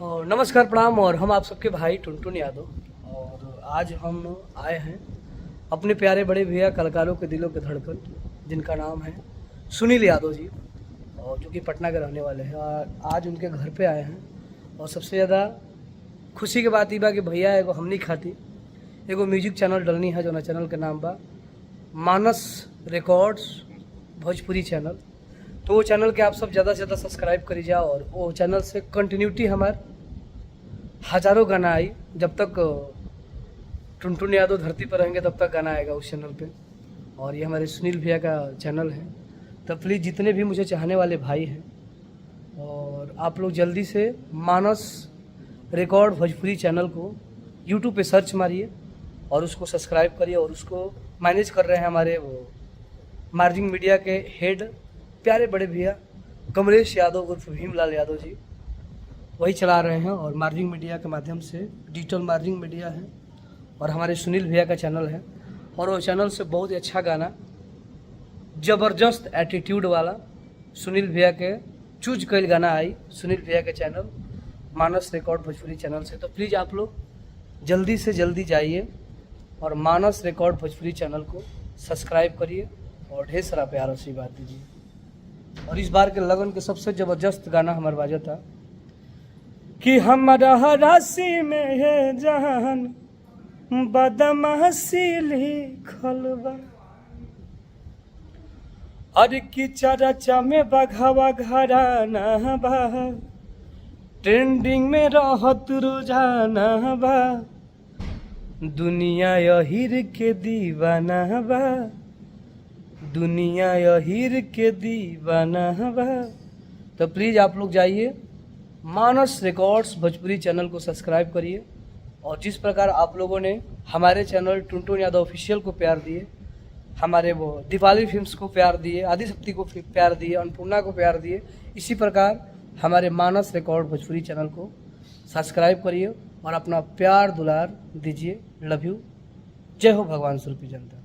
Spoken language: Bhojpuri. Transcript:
और नमस्कार प्रणाम। और हम आप सबके भाई टुनटुन यादव। और आज हम आए हैं अपने प्यारे बड़े भैया कलाकारों के दिलों के धड़कन, जिनका नाम है सुनील यादव जी, और जो कि पटना के रहने वाले हैं। और आज उनके घर पे आए हैं। और सबसे ज़्यादा खुशी की बात ई बा कि भैया एगो हमनी खाती एगो म्यूजिक चैनल डलनी है, जो ना चैनल के नाम बा मानस रिकॉर्ड्स भोजपुरी चैनल। तो वो चैनल के आप सब ज़्यादा से ज़्यादा सब्सक्राइब करी जाओ। और वो चैनल से कंटिन्यूटी हमार हज़ारों गाना आई। जब तक टुनटुन यादव धरती पर रहेंगे तब तक गाना आएगा उस चैनल पे। और ये हमारे सुनील भैया का चैनल है। तो प्लीज़ जितने भी मुझे चाहने वाले भाई हैं, और आप लोग जल्दी से मानस रिकॉर्ड भोजपुरी चैनल को यूट्यूब पे सर्च मारिए और उसको सब्सक्राइब करिए। और उसको मैनेज कर रहे हैं हमारे वो मार्जिंग मीडिया के हेड प्यारे बड़े भैया कमलेश यादव उर्फ भीमलाल यादव जी, वही चला रहे हैं। और मार्जिंग मीडिया के माध्यम से डिजिटल मार्जिंग मीडिया है। और हमारे सुनील भैया का चैनल है। और वो चैनल से बहुत ही अच्छा गाना, ज़बरदस्त एटीट्यूड वाला सुनील भैया के चूज कल गाना आई सुनील भैया के चैनल मानस रिकॉर्ड भोजपुरी चैनल से। तो प्लीज़ आप लोग जल्दी से जल्दी जाइए और मानस रिकॉर्ड भोजपुरी चैनल को सब्सक्राइब करिए और ढेर सारा प्यार आशीर्वाद दीजिए। और इस बार के लगन के सबसे ज़बरदस्त गाना हमारे बाजा था कि हमारा राशि में है जहान बदमाशी लिखल बा, अरे की चर्चा में बघावा घराना बा, ट्रेंडिंग में रहत रोजाना बा, दुनिया यहीर के दीवाना बा, दुनिया यहीर के दीवाना बा। तो प्लीज़ आप लोग जाइए मानस रिकॉर्ड्स भोजपुरी चैनल को सब्सक्राइब करिए। और जिस प्रकार आप लोगों ने हमारे चैनल टुनटुन यादव ऑफिशियल को प्यार दिए, हमारे वो दिवाली फिल्म्स को प्यार दिए, आदिशक्ति को प्यार दिए, अन्नपूर्णा को प्यार दिए, इसी प्रकार हमारे मानस रिकॉर्ड भोजपुरी चैनल को सब्सक्राइब करिए और अपना प्यार दुलार दीजिए। Love you. जय हो भगवान स्वरूपी जनता।